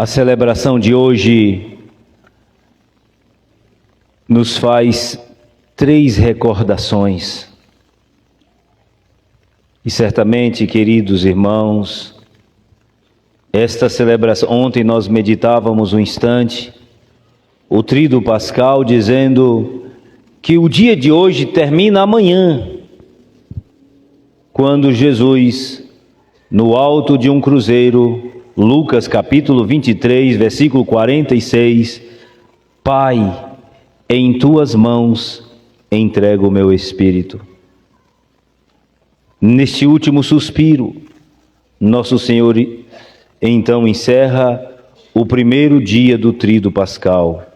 A celebração de hoje nos faz 3 recordações. E certamente, queridos irmãos, esta celebração, ontem nós meditávamos um instante, o Tríduo Pascal, dizendo que o dia de hoje termina amanhã, quando Jesus, no alto de um cruzeiro, Lucas capítulo 23, versículo 46, Pai, em tuas mãos entrego o meu espírito. Neste último suspiro, nosso Senhor então encerra o primeiro dia do Tríduo Pascal.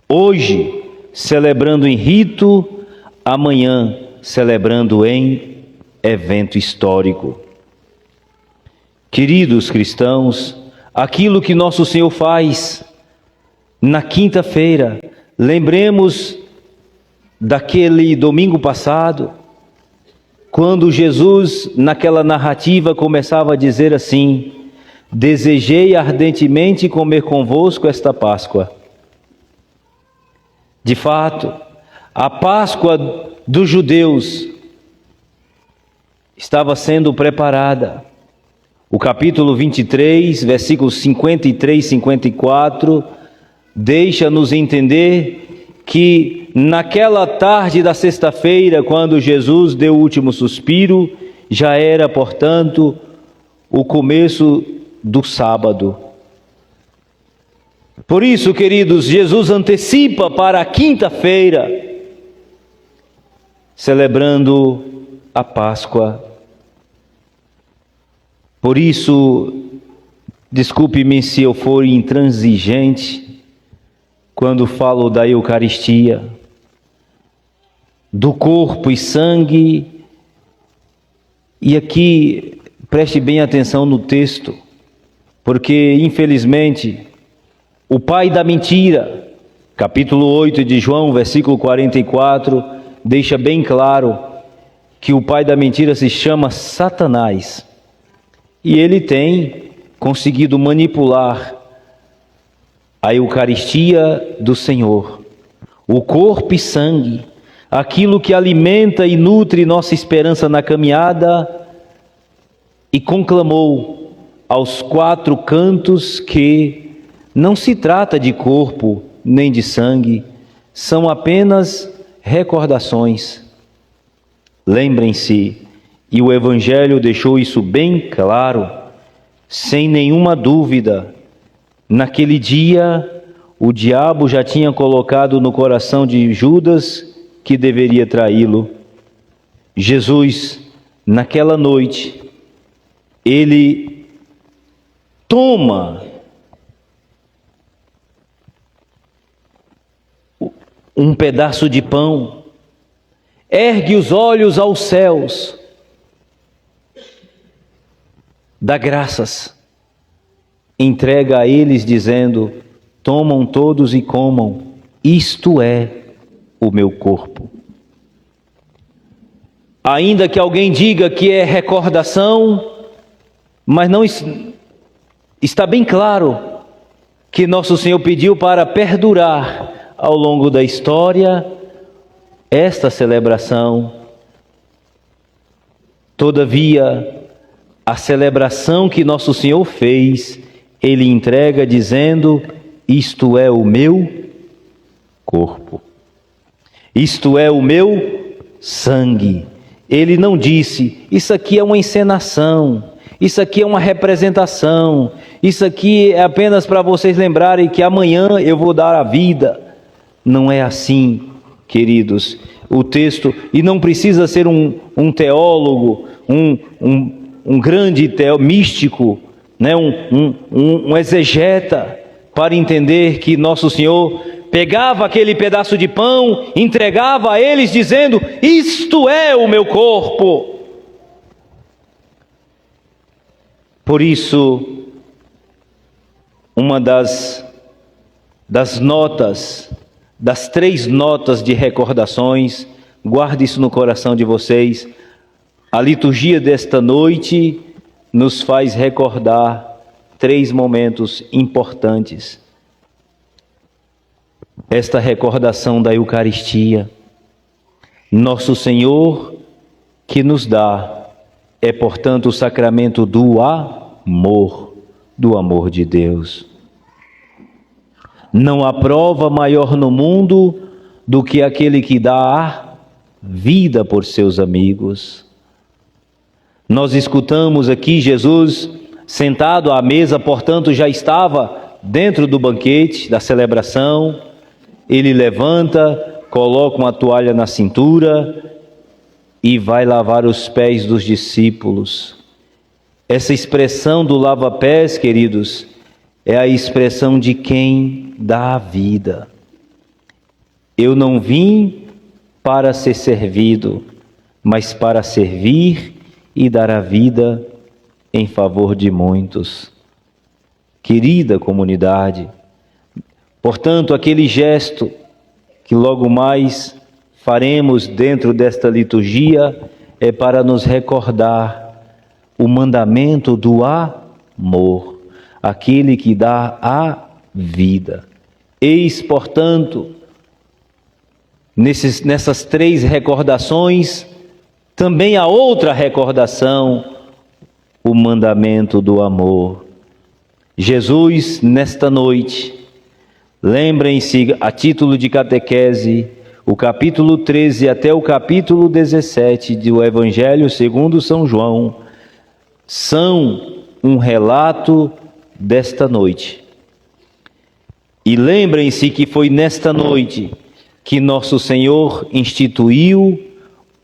Hoje, celebrando em rito, amanhã, celebrando em evento histórico. Queridos cristãos, aquilo que nosso Senhor faz na quinta-feira, lembremos daquele domingo passado, quando Jesus, naquela narrativa, começava a dizer assim: desejei ardentemente comer convosco esta Páscoa. De fato, a Páscoa dos judeus estava sendo preparada. O capítulo 23, versículos 53 e 54, deixa-nos entender que naquela tarde da sexta-feira, quando Jesus deu o último suspiro, já era, portanto, o começo do sábado. Por isso, queridos, Jesus antecipa para a quinta-feira, celebrando a Páscoa. Por isso, desculpe-me se eu for intransigente quando falo da Eucaristia, do corpo e sangue, e aqui preste bem atenção no texto, porque infelizmente o pai da mentira, capítulo 8 de João, versículo 44, deixa bem claro que o pai da mentira se chama Satanás. E ele tem conseguido manipular a Eucaristia do Senhor, o corpo e sangue, aquilo que alimenta e nutre nossa esperança na caminhada, e conclamou aos 4 cantos que não se trata de corpo nem de sangue, são apenas recordações. Lembrem-se, e o Evangelho deixou isso bem claro, sem nenhuma dúvida. Naquele dia, o diabo já tinha colocado no coração de Judas que deveria traí-lo. Jesus, naquela noite, ele toma um pedaço de pão, ergue os olhos aos céus, dá graças, entrega a eles dizendo: tomam todos e comam, isto é o meu corpo. Ainda que alguém diga que é recordação, mas não está bem claro que nosso Senhor pediu para perdurar ao longo da história esta celebração. Todavia, a celebração que nosso Senhor fez, Ele entrega dizendo: isto é o meu corpo, isto é o meu sangue. Ele não disse: isso aqui é uma encenação, isso aqui é uma representação, isso aqui é apenas para vocês lembrarem que amanhã eu vou dar a vida. Não é assim, queridos. O texto, e não precisa ser um teólogo, um grande místico, né? um exegeta, para entender que nosso Senhor pegava aquele pedaço de pão, entregava a eles dizendo: isto é o meu corpo. Por isso, uma das notas, das 3 notas de recordações, guarde isso no coração de vocês. A liturgia desta noite nos faz recordar três momentos importantes. Esta recordação da Eucaristia, nosso Senhor que nos dá, é portanto o sacramento do amor de Deus. Não há prova maior no mundo do que aquele que dá a vida por seus amigos. Nós escutamos aqui Jesus sentado à mesa, portanto já estava dentro do banquete, da celebração. Ele levanta, coloca uma toalha na cintura e vai lavar os pés dos discípulos. Essa expressão do lava-pés, queridos, é a expressão de quem dá a vida. Eu não vim para ser servido, mas para servir e dar a vida em favor de muitos. Querida comunidade, portanto, aquele gesto que logo mais faremos dentro desta liturgia é para nos recordar o mandamento do amor, aquele que dá a vida. Eis, portanto, nessas três recordações, também a outra recordação, o mandamento do amor. Jesus, nesta noite, lembrem-se, a título de catequese, o capítulo 13 até o capítulo 17 do Evangelho segundo São João, são um relato desta noite. E lembrem-se que foi nesta noite que nosso Senhor instituiu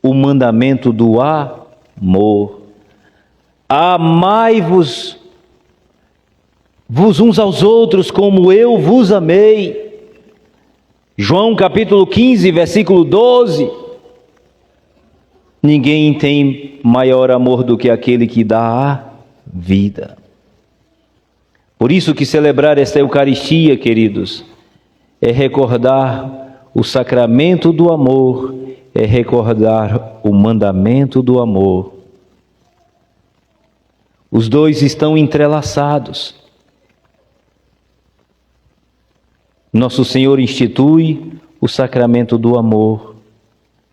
o mandamento do amor. Amai-vos uns aos outros como eu vos amei. João capítulo 15, versículo 12. Ninguém tem maior amor do que aquele que dá a vida. Por isso que celebrar esta Eucaristia, queridos, é recordar o sacramento do amor, é recordar o mandamento do amor. Os dois estão entrelaçados. Nosso Senhor institui o sacramento do amor.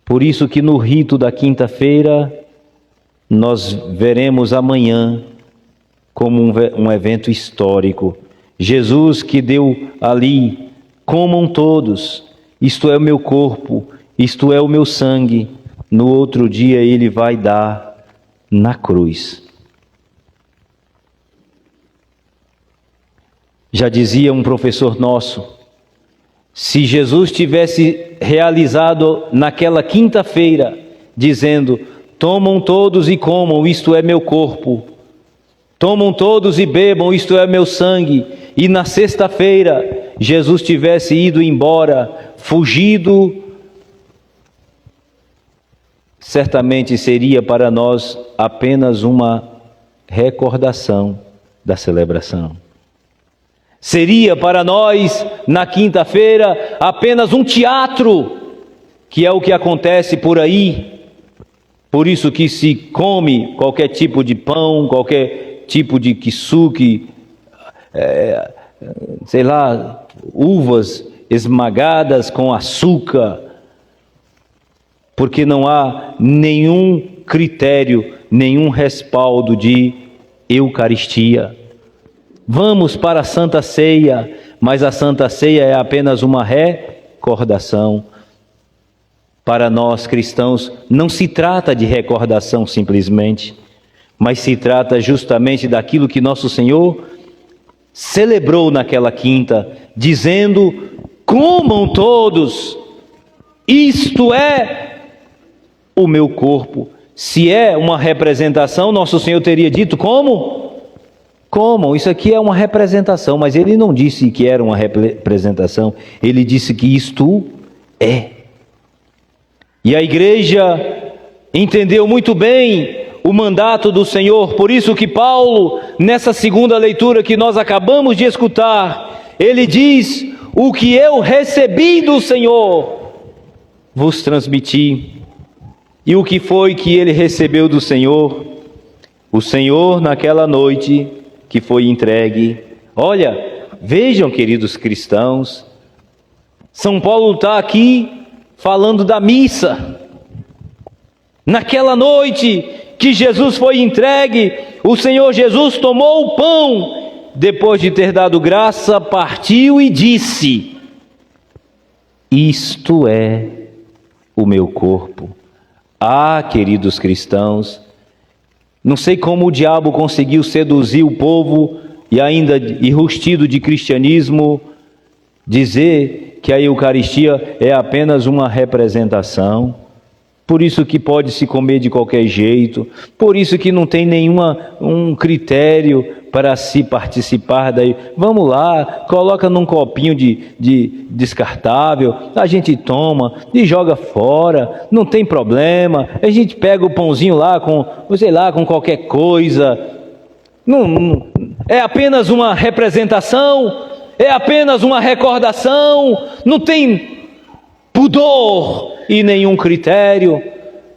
Por isso que no rito da quinta-feira, nós veremos amanhã como um evento histórico. Jesus que deu ali, comam todos, isto é o meu corpo, isto é o meu sangue. No outro dia ele vai dar na cruz. Já dizia um professor nosso, se Jesus tivesse realizado naquela quinta-feira, dizendo, tomam todos e comam, isto é meu corpo, tomam todos e bebam, isto é meu sangue, e na sexta-feira Jesus tivesse ido embora, fugido, certamente seria para nós apenas uma recordação da celebração. Seria para nós, na quinta-feira, apenas um teatro, que é o que acontece por aí. Por isso que se come qualquer tipo de pão, qualquer tipo de quissuque, uvas esmagadas com açúcar, porque não há nenhum critério, nenhum respaldo de Eucaristia. Vamos para a Santa Ceia, mas a Santa Ceia é apenas uma recordação. Para nós cristãos, não se trata de recordação simplesmente, mas se trata justamente daquilo que nosso Senhor celebrou naquela quinta, dizendo, comam todos, isto é o meu corpo. Se é uma representação, nosso Senhor teria dito como? Comam, isso aqui é uma representação, mas ele não disse que era uma representação, ele disse que isto é. E a igreja entendeu muito bem o mandato do Senhor, por isso que Paulo, nessa segunda leitura que nós acabamos de escutar, ele diz, o que eu recebi do Senhor, vos transmiti. E o que foi que ele recebeu do Senhor? O Senhor naquela noite que foi entregue. Olha, vejam, queridos cristãos, São Paulo está aqui falando da missa. Naquela noite que Jesus foi entregue, o Senhor Jesus tomou o pão, depois de ter dado graça, partiu e disse: isto é o meu corpo. Ah, queridos cristãos, não sei como o diabo conseguiu seduzir o povo e ainda enrustido de cristianismo, dizer que a Eucaristia é apenas uma representação, por isso que pode se comer de qualquer jeito, por isso que não tem um critério para se participar daí. Vamos lá, coloca num copinho de descartável, a gente toma e joga fora, não tem problema. A gente pega o pãozinho lá com, sei lá, com qualquer coisa. Não, é apenas uma representação, é apenas uma recordação, não tem pudor e nenhum critério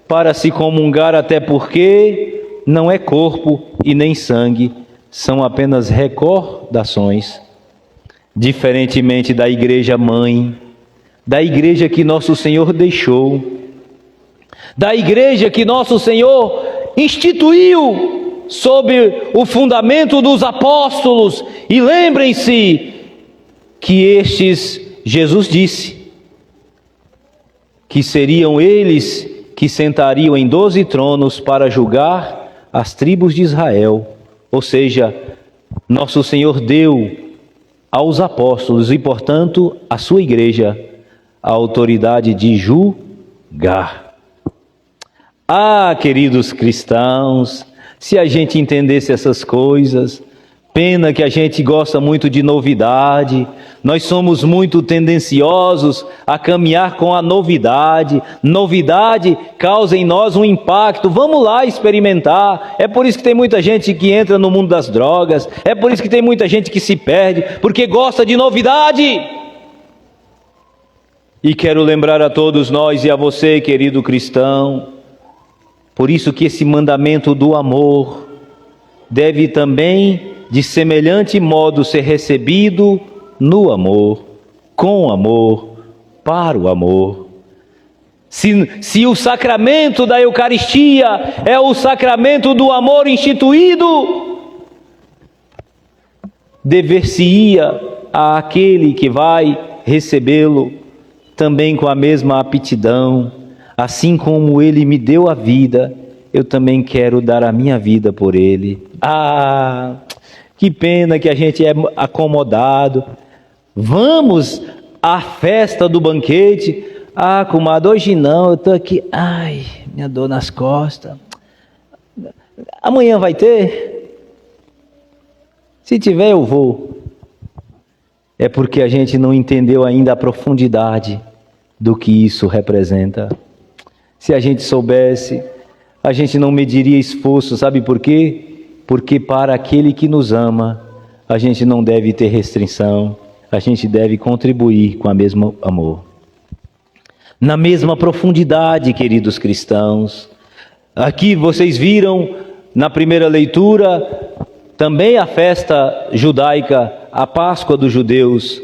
para se comungar, até porque não é corpo e nem sangue, são apenas recordações. Diferentemente da igreja mãe, da igreja que nosso Senhor deixou, da igreja que nosso Senhor instituiu sob o fundamento dos apóstolos. E lembrem-se que estes, Jesus disse, que seriam eles que sentariam em 12 tronos para julgar as tribos de Israel. Ou seja, nosso Senhor deu aos apóstolos e, portanto, à sua igreja a autoridade de julgar. Ah, queridos cristãos, se a gente entendesse essas coisas, pena que a gente gosta muito de novidade, nós somos muito tendenciosos a caminhar com a novidade. Novidade causa em nós um impacto, vamos lá experimentar. É por isso que tem muita gente que entra no mundo das drogas, é por isso que tem muita gente que se perde, porque gosta de novidade. E quero lembrar a todos nós e a você, querido cristão, por isso que esse mandamento do amor deve também, de semelhante modo, ser recebido no amor, com amor, para o amor. Se o sacramento da Eucaristia é o sacramento do amor instituído, dever-se-ia àquele que vai recebê-lo também com a mesma aptidão. Assim como ele me deu a vida, eu também quero dar a minha vida por ele. Ah, que pena que a gente é acomodado. Vamos à festa do banquete. Ah, comadre, hoje não, eu estou aqui. Ai, minha dor nas costas. Amanhã vai ter? Se tiver, eu vou. É porque a gente não entendeu ainda a profundidade do que isso representa. Se a gente soubesse, a gente não mediria esforço, sabe por quê? Porque para aquele que nos ama, a gente não deve ter restrição, a gente deve contribuir com o mesmo amor. Na mesma profundidade, queridos cristãos. Aqui vocês viram, na primeira leitura, também a festa judaica, a Páscoa dos judeus,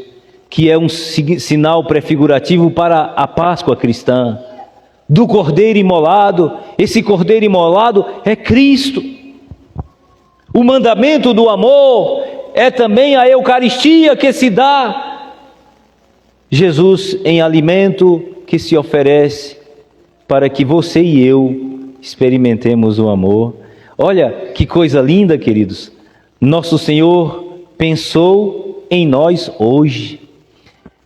que é um sinal prefigurativo para a Páscoa cristã, do Cordeiro imolado. Esse Cordeiro imolado é Cristo. O mandamento do amor é também a Eucaristia que se dá. Jesus em alimento que se oferece para que você e eu experimentemos o amor. Olha que coisa linda, queridos. Nosso Senhor pensou em nós hoje.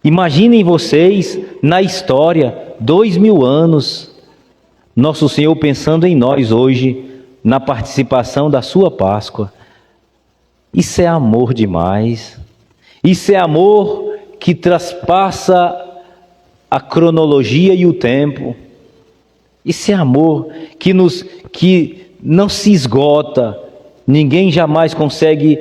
Imaginem vocês na história, 2000 anos, nosso Senhor pensando em nós hoje, na participação da sua Páscoa. Isso é amor demais. Isso é amor que traspassa a cronologia e o tempo. Isso é amor que não se esgota. Ninguém jamais consegue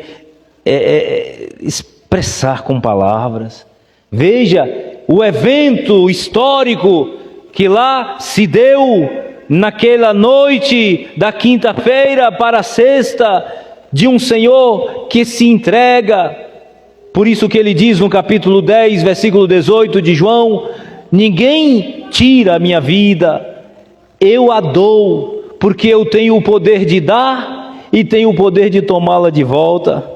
expressar com palavras. Veja o evento histórico que lá se deu naquela noite da quinta-feira para a sexta, de um Senhor que se entrega. Por isso que ele diz no capítulo 10, versículo 18 de João: ninguém tira a minha vida, eu a dou, porque eu tenho o poder de dar e tenho o poder de tomá-la de volta.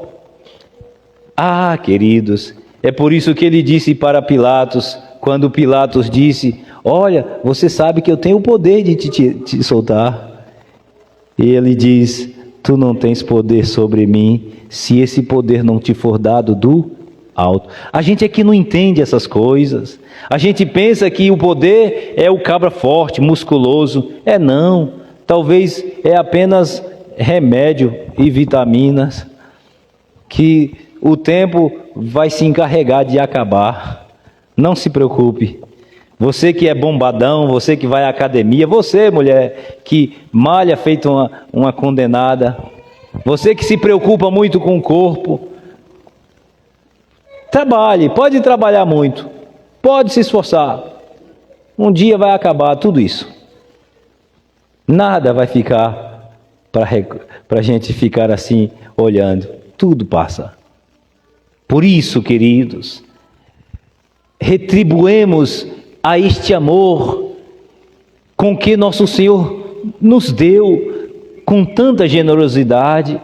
Ah, queridos, é por isso que ele disse para Pilatos, quando Pilatos disse: olha, você sabe que eu tenho o poder de te soltar. E ele diz: tu não tens poder sobre mim, se esse poder não te for dado do alto. A gente aqui não entende essas coisas. A gente pensa que o poder é o cabra forte, musculoso. Não, talvez é apenas remédio e vitaminas que o tempo vai se encarregar de acabar. Não se preocupe. Você que é bombadão, você que vai à academia, você, mulher, que malha feito uma condenada, você que se preocupa muito com o corpo, trabalhe, pode trabalhar muito, pode se esforçar. Um dia vai acabar tudo isso. Nada vai ficar para a gente ficar assim olhando. Tudo passa. Por isso, queridos, retribuemos a este amor com que nosso Senhor nos deu com tanta generosidade.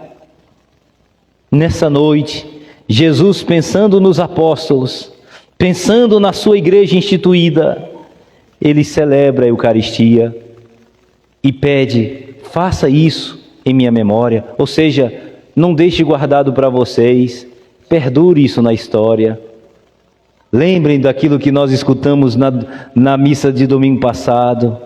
Nessa noite, Jesus, pensando nos apóstolos, pensando na sua igreja instituída, ele celebra a Eucaristia e pede: faça isso em minha memória. Ou seja, não deixe guardado para vocês, perdure isso na história. Lembrem daquilo que nós escutamos na missa de domingo passado,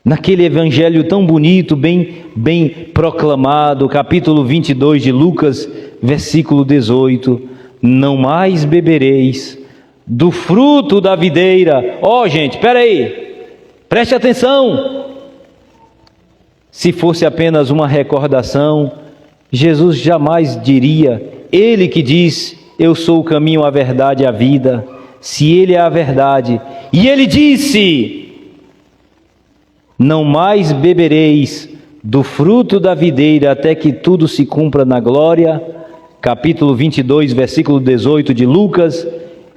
naquele evangelho tão bonito, bem proclamado, capítulo 22 de Lucas, versículo 18: não mais bebereis do fruto da videira. Gente, espera aí, preste atenção. Se fosse apenas uma recordação, Jesus jamais diria, ele que diz: eu sou o caminho, a verdade e a vida. Se ele é a verdade, e ele disse: não mais bebereis do fruto da videira até que tudo se cumpra na glória, capítulo 22, versículo 18 de Lucas,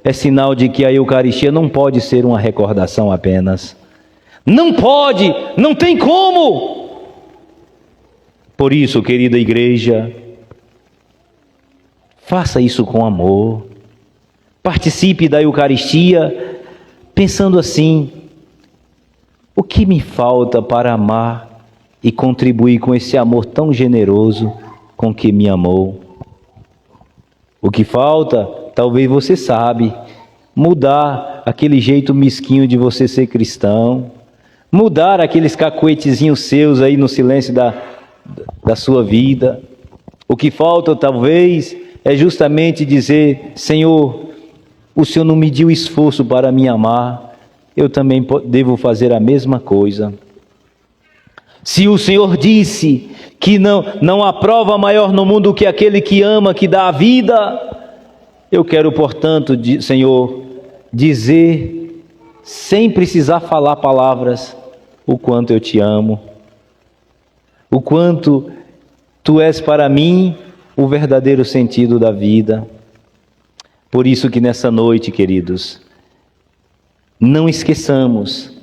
é sinal de que a Eucaristia não pode ser uma recordação apenas. Não pode, não tem como. Por isso, querida igreja, faça isso com amor. Participe da Eucaristia pensando assim: o que me falta para amar e contribuir com esse amor tão generoso com que me amou? O que falta, talvez você sabe, mudar aquele jeito mesquinho de você ser cristão, mudar aqueles cacuetezinhos seus aí no silêncio da sua vida. O que falta, talvez, é justamente dizer: Senhor, o Senhor não mediu esforço para me amar, eu também devo fazer a mesma coisa. Se o Senhor disse que não há prova maior no mundo que aquele que ama, que dá a vida, eu quero, portanto, Senhor, dizer, sem precisar falar palavras, o quanto eu te amo, o quanto tu és para mim o verdadeiro sentido da vida. Por isso que nessa noite, queridos, não esqueçamos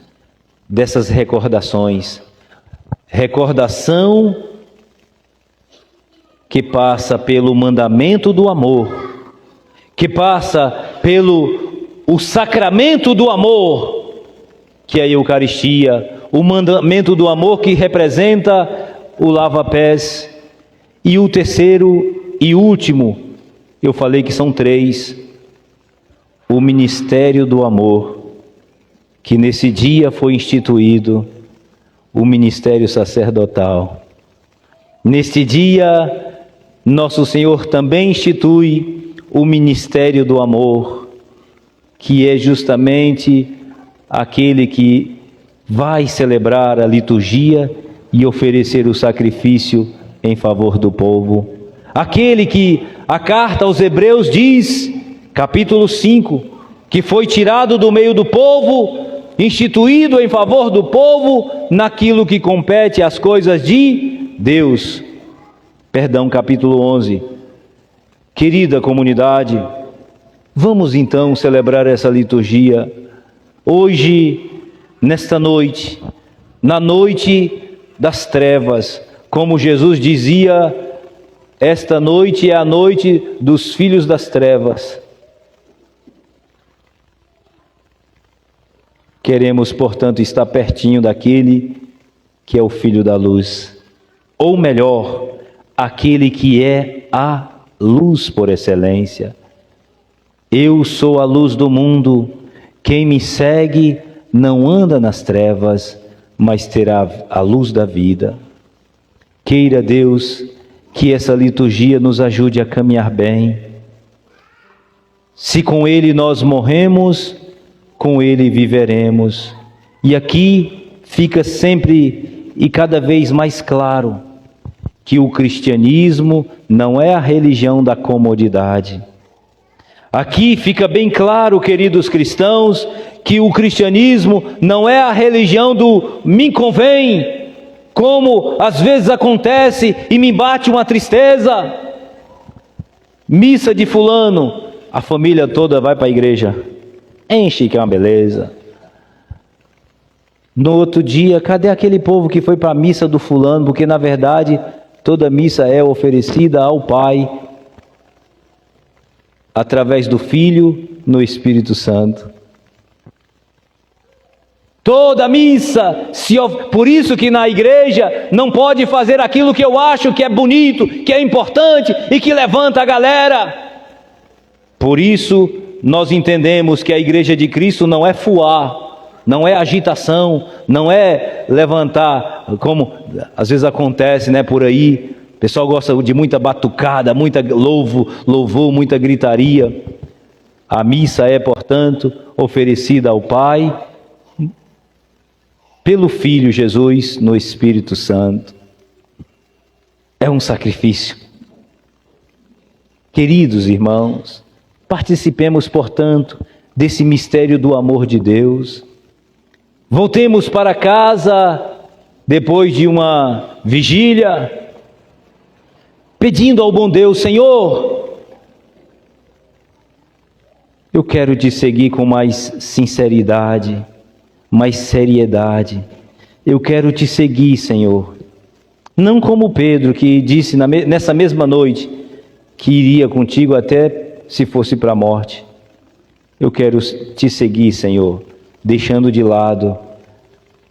dessas recordações. Recordação que passa pelo mandamento do amor, que passa pelo o sacramento do amor, que é a Eucaristia, o mandamento do amor que representa o lava-pés, e o terceiro e último, eu falei que são três, o ministério do amor, que nesse dia foi instituído, o ministério sacerdotal. Neste dia, nosso Senhor também institui o ministério do amor, que é justamente aquele que vai celebrar a liturgia e oferecer o sacrifício em favor do povo. Aquele que a carta aos Hebreus diz, capítulo 5, que foi tirado do meio do povo, instituído em favor do povo naquilo que compete às coisas de Deus. capítulo 11. Querida comunidade, vamos então celebrar essa liturgia hoje, nesta noite, na noite das trevas. Como Jesus dizia, esta noite é a noite dos filhos das trevas. Queremos, portanto, estar pertinho daquele que é o Filho da Luz. Ou melhor, aquele que é a luz por excelência. Eu sou a luz do mundo. Quem me segue não anda nas trevas, mas terá a luz da vida. Queira Deus que essa liturgia nos ajude a caminhar bem. Se com Ele nós morremos, com Ele viveremos. E aqui fica sempre e cada vez mais claro que o cristianismo não é a religião da comodidade. Aqui fica bem claro, queridos cristãos, que o cristianismo não é a religião do me convém, como às vezes acontece e me bate uma tristeza. Missa de fulano, a família toda vai para a igreja, enche que é uma beleza. No outro dia, cadê aquele povo que foi para a missa do fulano? Porque na verdade toda missa é oferecida ao Pai, através do Filho, no Espírito Santo. Toda missa, por isso que na igreja não pode fazer aquilo que eu acho que é bonito, que é importante e que levanta a galera. Por isso nós entendemos que a igreja de Cristo não é fuar, não é agitação, não é levantar, como às vezes acontece, né, por aí. O pessoal gosta de muita batucada, muita louvor, muita gritaria. A missa é, portanto, oferecida ao Pai, pelo Filho Jesus, no Espírito Santo. É um sacrifício. Queridos irmãos, participemos, portanto, desse mistério do amor de Deus. Voltemos para casa, depois de uma vigília, pedindo ao bom Deus: Senhor, eu quero te seguir com mais sinceridade, mais seriedade. Eu quero te seguir, Senhor. Não como Pedro, que disse nessa mesma noite que iria contigo até se fosse para a morte. Eu quero te seguir, Senhor, deixando de lado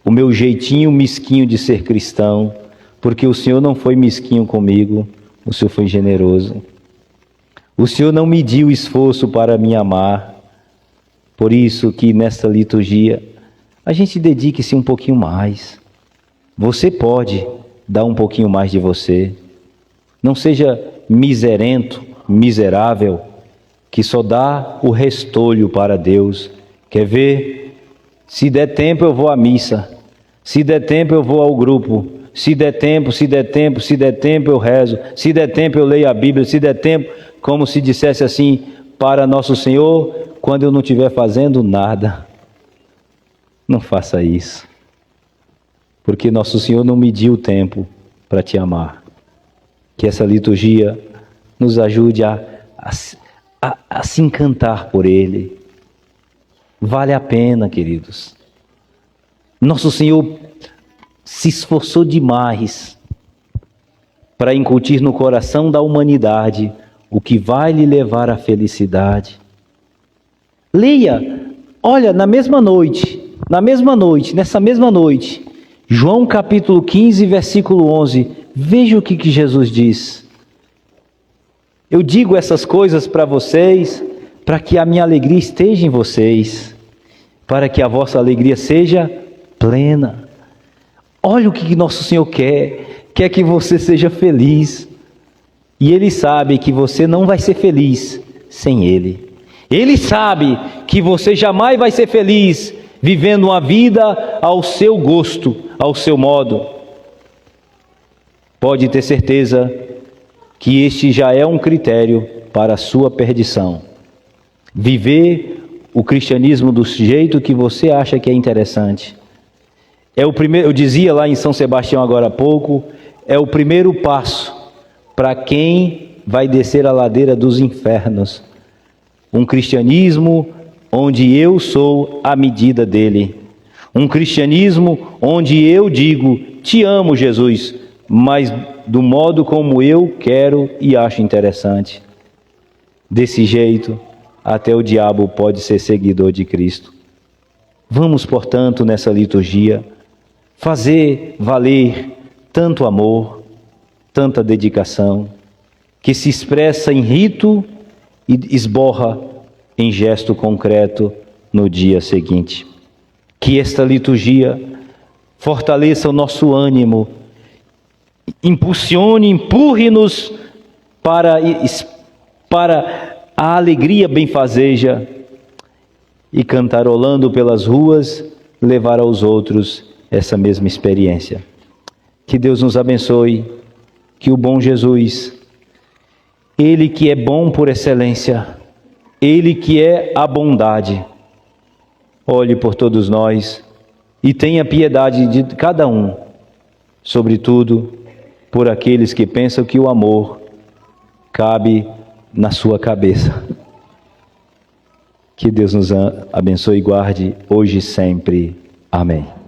o meu jeitinho mesquinho de ser cristão, porque o Senhor não foi mesquinho comigo, o Senhor foi generoso. O Senhor não mediu esforço para me amar. Por isso que nesta liturgia a gente dedique-se um pouquinho mais. Você pode dar um pouquinho mais de você. Não seja miserento, miserável, que só dá o restolho para Deus. Quer ver? Se der tempo eu vou à missa. Se der tempo eu vou ao grupo. Se der tempo eu rezo. Se der tempo eu leio a Bíblia. Se der tempo, como se dissesse assim para Nosso Senhor, quando eu não estiver fazendo nada. Não faça isso. Porque Nosso Senhor não mediu o tempo para te amar. Que essa liturgia nos ajude a se encantar por Ele. Vale a pena, queridos. Nosso Senhor se esforçou demais para incutir no coração da humanidade o que vai lhe levar à felicidade. Leia, olha, nessa mesma noite, João capítulo 15, versículo 11, veja o que Jesus diz. Eu digo essas coisas para vocês, para que a minha alegria esteja em vocês, para que a vossa alegria seja plena. Olha o que Nosso Senhor quer que você seja feliz. E Ele sabe que você não vai ser feliz sem Ele. Ele sabe que você jamais vai ser feliz vivendo uma vida ao seu gosto, ao seu modo. Pode ter certeza que este já é um critério para a sua perdição. Viver o cristianismo do jeito que você acha que é interessante. É o primeiro, eu dizia lá em São Sebastião agora há pouco, é o primeiro passo para quem vai descer a ladeira dos infernos. Um cristianismo onde eu sou a medida dele. Um cristianismo onde eu digo, te amo, Jesus, mas do modo como eu quero e acho interessante. Desse jeito, até o diabo pode ser seguidor de Cristo. Vamos, portanto, nessa liturgia, fazer valer tanto amor, tanta dedicação, que se expressa em rito e esborra em gesto concreto no dia seguinte. Que esta liturgia fortaleça o nosso ânimo, impulsione, empurre-nos para a alegria benfazeja e, cantarolando pelas ruas, levar aos outros essa mesma experiência. Que Deus nos abençoe, que o bom Jesus, Ele que é bom por excelência, Ele que é a bondade, olhe por todos nós e tenha piedade de cada um, sobretudo por aqueles que pensam que o amor cabe na sua cabeça. Que Deus nos abençoe e guarde hoje e sempre. Amém.